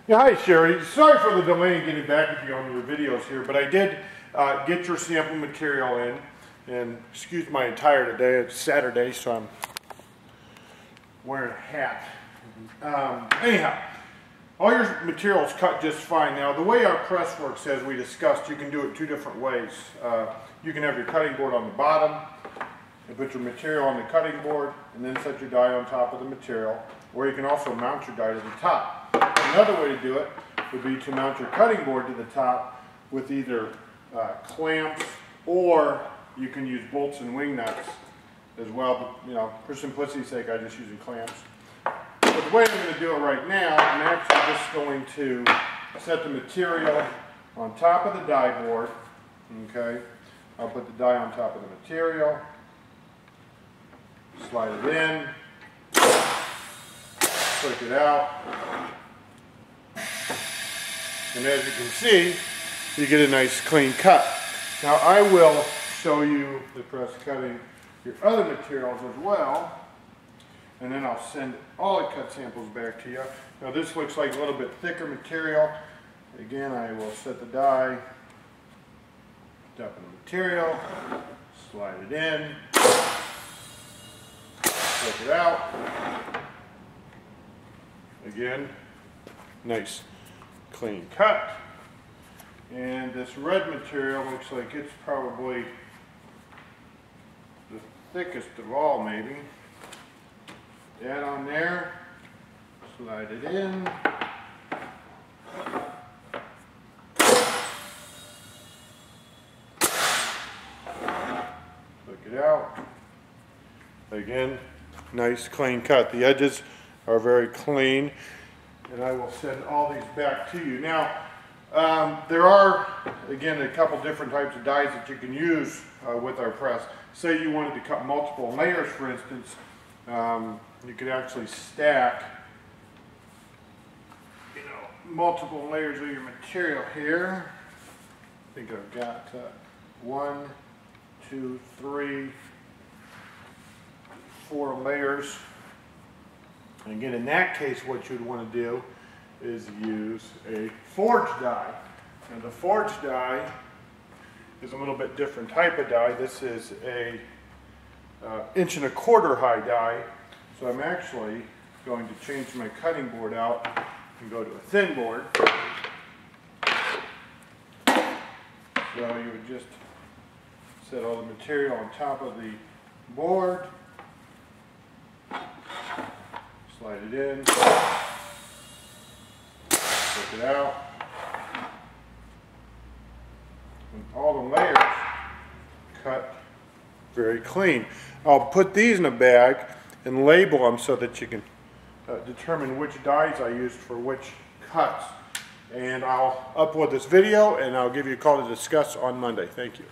Yeah, hi Sherry. Sorry for the delay in getting back with you on your videos here, but I did get your sample material in, and excuse my attire today. It's Saturday, so I'm wearing a hat. Anyhow, all your material is cut just fine. Now, the way our press works, as we discussed, you can do it two different ways. You can have your cutting board on the bottom, and put your material on the cutting board, and then set your die on top of the material, or you can also mount your die to the top. Another way to do it would be to mount your cutting board to the top with either clamps, or you can use bolts and wing nuts as well. But, you know, for simplicity's sake, I'm just using clamps. But the way I'm going to do it right now, I'm actually just going to set the material on top of the die board. Okay, I'll put the die on top of the material, slide it in, click it out, and as you can see, you get a nice clean cut. Now I will show you the press cutting your other materials as well, and then I'll send all the cut samples back to you. Now this looks like a little bit thicker material. Again, I will set the die, dump in the material, slide it in, take it out. Again, nice clean cut. And this red material looks like it's probably the thickest of all, maybe. That on there, slide it in, click it out. Again, nice clean cut. The edges are very clean, and I will send all these back to you. Now, there are, again, a couple different types of dies that you can use with our press. Say you wanted to cut multiple layers, for instance. You could actually stack, multiple layers of your material here. I think I've got 1, 2, 3, 4 layers. And again, in that case, what you'd want to do is use a forged die. And the forged die is a little bit different type of die. This is a 1.25 inch high die. So I'm actually going to change my cutting board out and go to a thin board. So you would just set all the material on top of the board, slide it in, take it out, and all the layers cut very clean. I'll put these in a bag and label them so that you can determine which dies I used for which cuts. And I'll upload this video and I'll give you a call to discuss on Monday. Thank you.